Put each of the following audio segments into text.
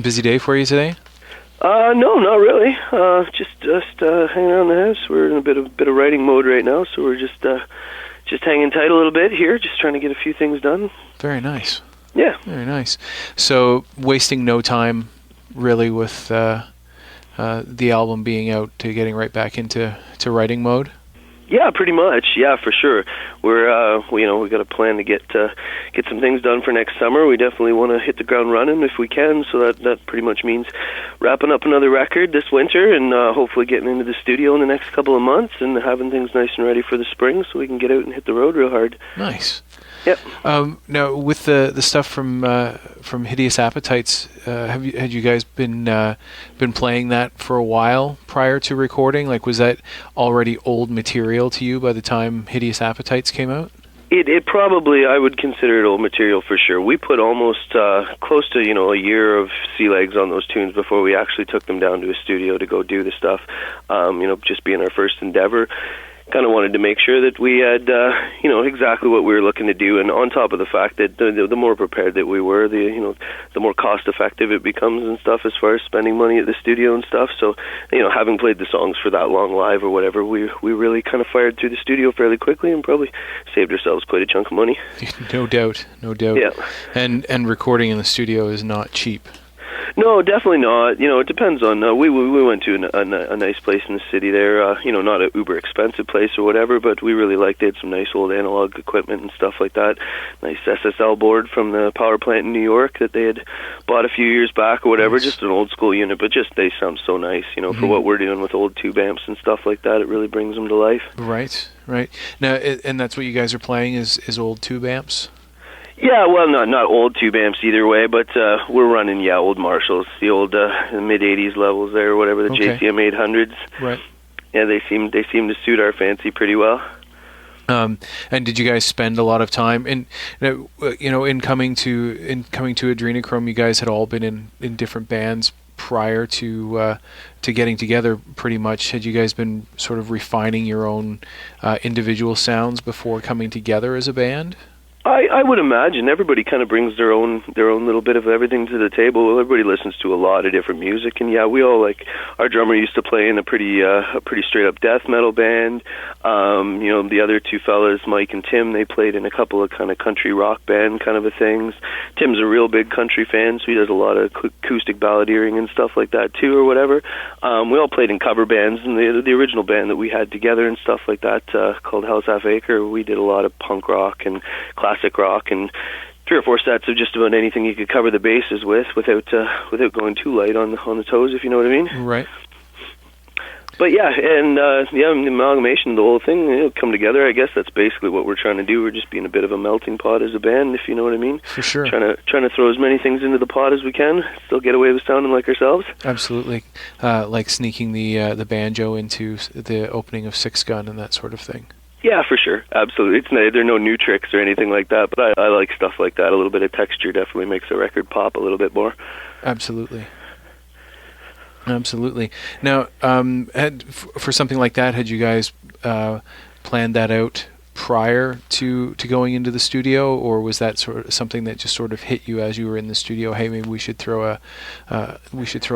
Busy day for you today? No, not really. Just hanging around the house. We're in a bit of writing mode right now, so we're just hanging tight a little bit here, just trying to get a few things done. Very nice. Yeah. Very nice. So, wasting no time, really, with the album being out, to getting right back into writing mode. Yeah, pretty much. Yeah, for sure. We got a plan to get some things done for next summer. We definitely want to hit the ground running if we can. So that pretty much means wrapping up another record this winter, and hopefully getting into the studio in the next couple of months and having things nice and ready for the spring, so we can get out and hit the road real hard. Nice. Yep. Now, with the stuff from Hideous Appetites, had you guys been playing that for a while prior to recording? Like, was that already old material to you by the time Hideous Appetites came out? It probably, I would consider it old material for sure. We put almost close to a year of sea legs on those tunes before we actually took them down to a studio to go do the stuff. Just being our first endeavor. Kind of wanted to make sure that we had, exactly what we were looking to do, and on top of the fact that the more prepared that we were, the more cost-effective it becomes and stuff as far as spending money at the studio and stuff. So, having played the songs for that long live or whatever, we really kind of fired through the studio fairly quickly and probably saved ourselves quite a chunk of money. No doubt. Yeah. And recording in the studio is not cheap. No, definitely not. It depends on. We went to a nice place in the city there. Not a uber expensive place or whatever, but we really liked it. They had some nice old analog equipment and stuff like that. Nice SSL board from the power plant in New York that they had bought a few years back or whatever. Nice. Just an old school unit, but just they sound so nice. For what we're doing with old tube amps and stuff like that, it really brings them to life. Right. Now, and that's what you guys are playing is old tube amps. Yeah, well, not old tube amps either way, but we're running old Marshalls, the old mid '80s levels there, or whatever, the JCM 800s. Right. Yeah, they seem to suit our fancy pretty well. And did you guys spend a lot of time in coming to Adrenechrome? You guys had all been in different bands prior to getting together. Pretty much, had you guys been sort of refining your own individual sounds before coming together as a band? I would imagine everybody kind of brings their own little bit of everything to the table. Everybody listens to a lot of different music, and we all our drummer used to play in a pretty straight up death metal band. The other two fellas, Mike and Tim, they played in a couple of kind of country rock band kind of things. Tim's a real big country fan, so he does a lot of acoustic balladeering and stuff like that too, or whatever. We all played in cover bands, and the original band that we had together and stuff like that called Hell's Half Acre. We did a lot of punk rock and classic rock and 3 or 4 sets of just about anything you could cover the bases with without going too light on the toes, if you know what I mean. Right. But the amalgamation of the whole thing, come together. I guess that's basically what we're trying to do. We're just being a bit of a melting pot as a band, if you know what I mean. For sure. Trying to throw as many things into the pot as we can, still get away with sounding like ourselves. Absolutely. Like sneaking the banjo into the opening of Six Gun and that sort of thing. Yeah, for sure. Absolutely. There are no new tricks or anything like that, but I like stuff like that. A little bit of texture definitely makes a record pop a little bit more. Absolutely. Now, for something like that, had you guys planned that out prior to going into the studio, or was that sort of something that just sort of hit you as you were in the studio? Hey, maybe we should throw a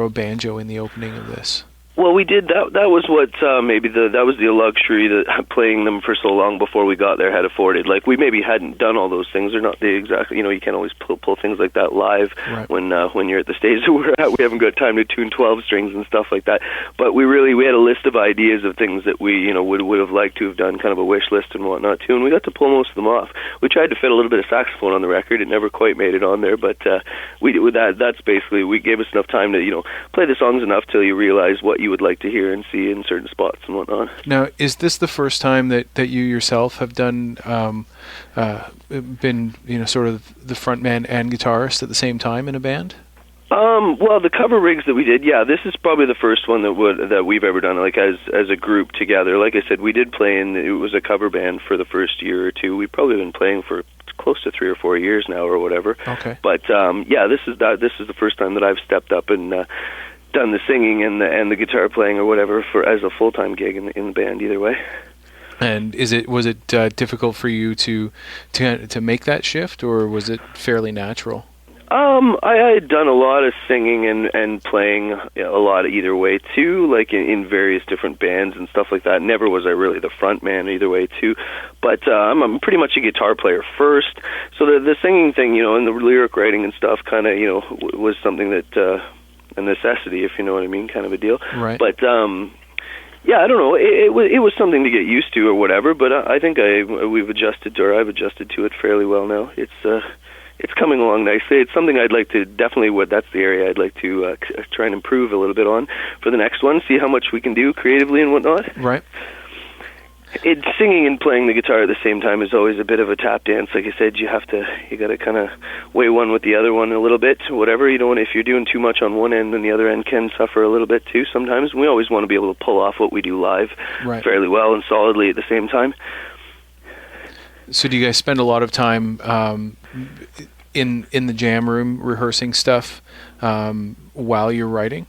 banjo in the opening of this. Well, we did that. That was what that was the luxury that playing them for so long before we got there had afforded. Like, we maybe hadn't done all those things. They're not the exact. You can't always pull things like that live. Right. When you're at the stage that we're at. We haven't got time to tune 12 strings and stuff like that. But we had a list of ideas of things that we would have liked to have done, kind of a wish list and whatnot too. And we got to pull most of them off. We tried to fit a little bit of saxophone on the record. It never quite made it on there, but that's basically, we gave us enough time to play the songs enough till you realize what you would like to hear and see in certain spots and whatnot. Now, is this the first time that you yourself have been sort of the frontman and guitarist at the same time in a band? Well, the cover rigs that we did, this is probably the first one that we've ever done, like as a group together. Like I said, we did play it was a cover band for the first year or two. We've probably been playing for close to 3 or 4 years now or whatever. Okay. But this is the first time that I've stepped up and done the singing and the guitar playing or whatever as a full-time gig in the band either way. And was it difficult for you to make that shift, or was it fairly natural? I had done a lot of singing and playing a lot of either way too, like in various different bands and stuff like that. Never was I really the front man either way too, but I'm pretty much a guitar player first. So the singing thing, you know, and the lyric writing and stuff, kind of, you know, was something that a necessity, if you know what I mean, kind of a deal. Right. But yeah, I don't know. It was something to get used to or whatever. But I think I've adjusted to it fairly well now. It's coming along nicely. It's something I'd like to definitely. That's the area I'd like to try and improve a little bit on for the next one. See how much we can do creatively and whatnot. Right. Singing and playing the guitar at the same time is always a bit of a tap dance. Like I said, you got to kind of weigh one with the other one a little bit. Whatever, you know, and if you're doing too much on one end, then the other end can suffer a little bit too. Sometimes we always want to be able to pull off what we do live fairly well and solidly at the same time. So, do you guys spend a lot of time in the jam room rehearsing stuff while you're writing?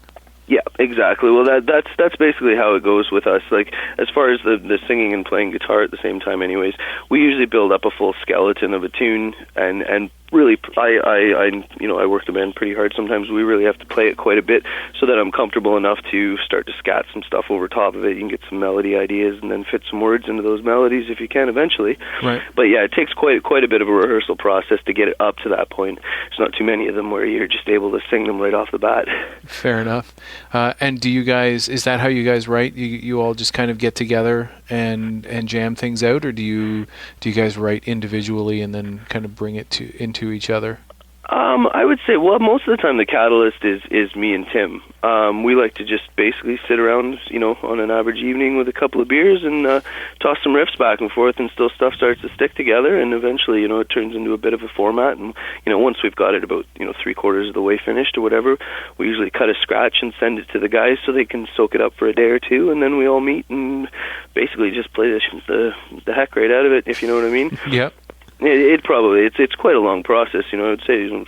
Yeah, exactly. Well, that's basically how it goes with us. Like, as far as the singing and playing guitar at the same time, anyways, we usually build up a full skeleton of a tune, and really, I work the band pretty hard. Sometimes we really have to play it quite a bit so that I'm comfortable enough to start to scat some stuff over top of it. You can get some melody ideas and then fit some words into those melodies if you can eventually. Right. But yeah, it takes quite a bit of a rehearsal process to get it up to that point. There's not too many of them where you're just able to sing them right off the bat. Fair enough. And do you guys? Is that how you guys write? You all just kind of get together and jam things out, or do you guys write individually and then kind of bring it into each other? I would say, well, most of the time the catalyst is me and Tim. We like to just basically sit around, you know, on an average evening with a couple of beers and toss some riffs back and forth, and still stuff starts to stick together, and eventually, you know, it turns into a bit of a format. And, you know, once we've got it about, you know, 3/4 of the way finished or whatever, we usually cut a scratch and send it to the guys so they can soak it up for a day or two, and then we all meet and basically just play the heck right out of it, if you know what I mean. Yep. It's quite a long process, you know. I'd say, you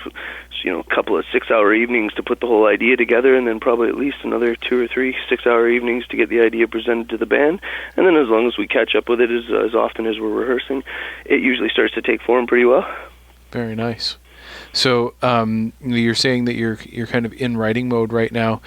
know, a couple of 6-hour evenings to put the whole idea together, and then probably at least another 2 or 3 6-hour evenings to get the idea presented to the band. And then as long as we catch up with it as often as we're rehearsing, it usually starts to take form pretty well. Very nice. So you're saying that you're kind of in writing mode right now.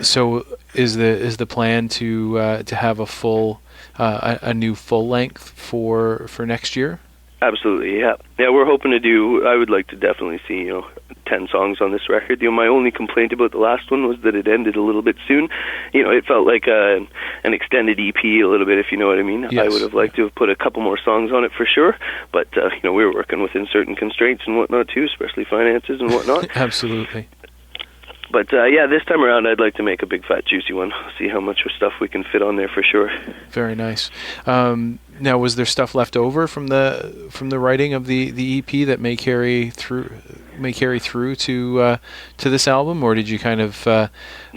So is the plan to have a full a new full length for next year? Absolutely, yeah. Yeah, we're hoping to do, I would like to definitely see, you know, 10 songs on this record. You know, my only complaint about the last one was that it ended a little bit soon. You know, it felt like an extended EP a little bit, if you know what I mean. Yes. I would have liked to have put a couple more songs on it for sure, but, you know, we were working within certain constraints and whatnot too, especially finances and whatnot. Absolutely. But, yeah, this time around I'd like to make a big fat juicy one, see how much stuff we can fit on there for sure. Very nice. Now, was there stuff left over from the writing of the EP that may carry through to this album, or did you kind of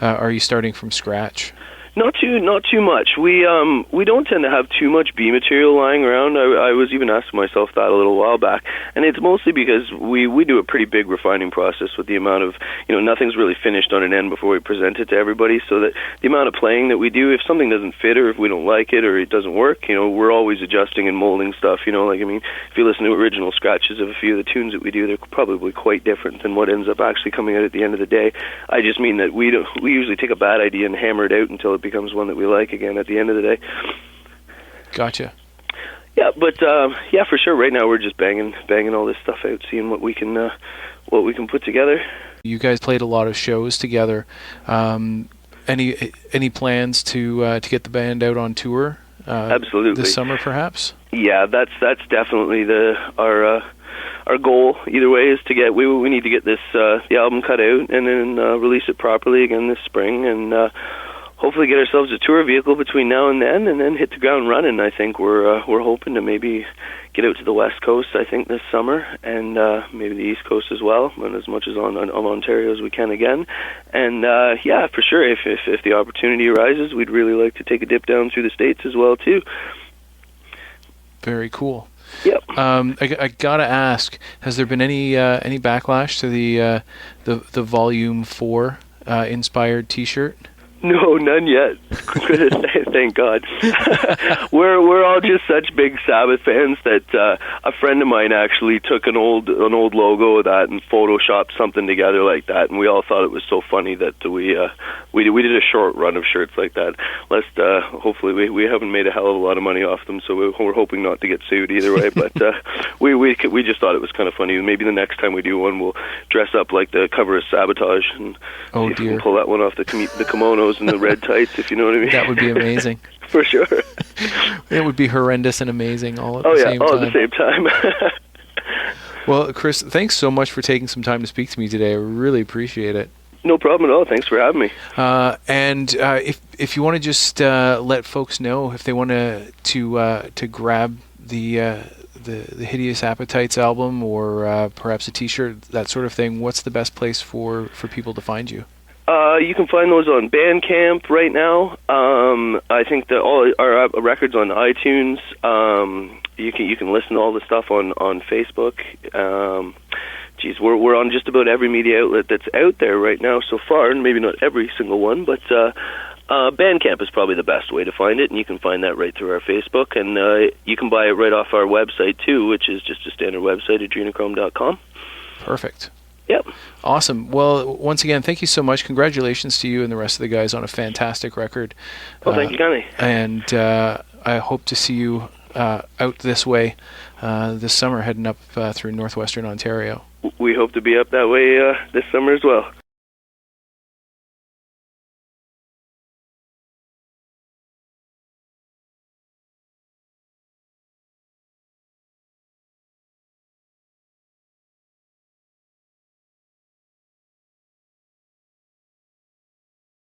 are you starting from scratch? Not too much. We don't tend to have too much B material lying around. I was even asking myself that a little while back, and it's mostly because we do a pretty big refining process with the amount of, you know, nothing's really finished on an end before we present it to everybody, so that the amount of playing that we do, if something doesn't fit or if we don't like it or it doesn't work, you know, we're always adjusting and molding stuff, you know. Like, I mean, if you listen to original scratches of a few of the tunes that we do, they're probably quite different than what ends up actually coming out at the end of the day. I just mean that we usually take a bad idea and hammer it out until it becomes one that we like again at the end of the day. Gotcha. Yeah, but yeah, for sure. Right now we're just banging all this stuff out, seeing what we can put together. You guys played a lot of shows together. Any plans to get the band out on tour? Absolutely. This summer, perhaps. Yeah, that's definitely our goal. Either way is to get we need to get this the album cut out and then release it properly again this spring, and hopefully get ourselves a tour vehicle between now and then hit the ground running. I think we're hoping to maybe get out to the West Coast, I think, this summer, and maybe the East Coast as well, and as much as on Ontario as we can again. And yeah, for sure, if the opportunity arises, we'd really like to take a dip down through the States as well too. Very cool. Yep. I gotta ask, has there been any backlash to the Volume 4 inspired T-shirt? No, none yet. Thank God. We're all just such big Sabbath fans that a friend of mine actually took an old logo of that and photoshopped something together like that, and we all thought it was so funny that we did a short run of shirts like that. Hopefully we haven't made a hell of a lot of money off them, so we're hoping not to get sued either way. But we just thought it was kind of funny. Maybe the next time we do one, we'll dress up like the cover of Sabotage and see if we can pull that one off, the kimonos and the red tights, if you know what I mean. That would be amazing. For sure. It would be horrendous and amazing all at the same time. All at the same time. Well, Chris, thanks so much for taking some time to speak to me today. I really appreciate it. No problem at all. Thanks for having me. And if you want to just let folks know if they want to grab the Hideous Appetites album or perhaps a T-shirt, that sort of thing, what's the best place for people to find you? You can find those on Bandcamp right now. I think that all our records on iTunes. You can listen to all the stuff on Facebook. We're on just about every media outlet that's out there right now so far, and maybe not every single one, but Bandcamp is probably the best way to find it, and you can find that right through our Facebook, and you can buy it right off our website too, which is just a standard website, Adrenechrome.com. Perfect. Yep. Awesome. Well, once again, thank you so much. Congratulations to you and the rest of the guys on a fantastic record. Well, thank you, Connie. And I hope to see you out this way this summer, heading up through northwestern Ontario. We hope to be up that way this summer as well.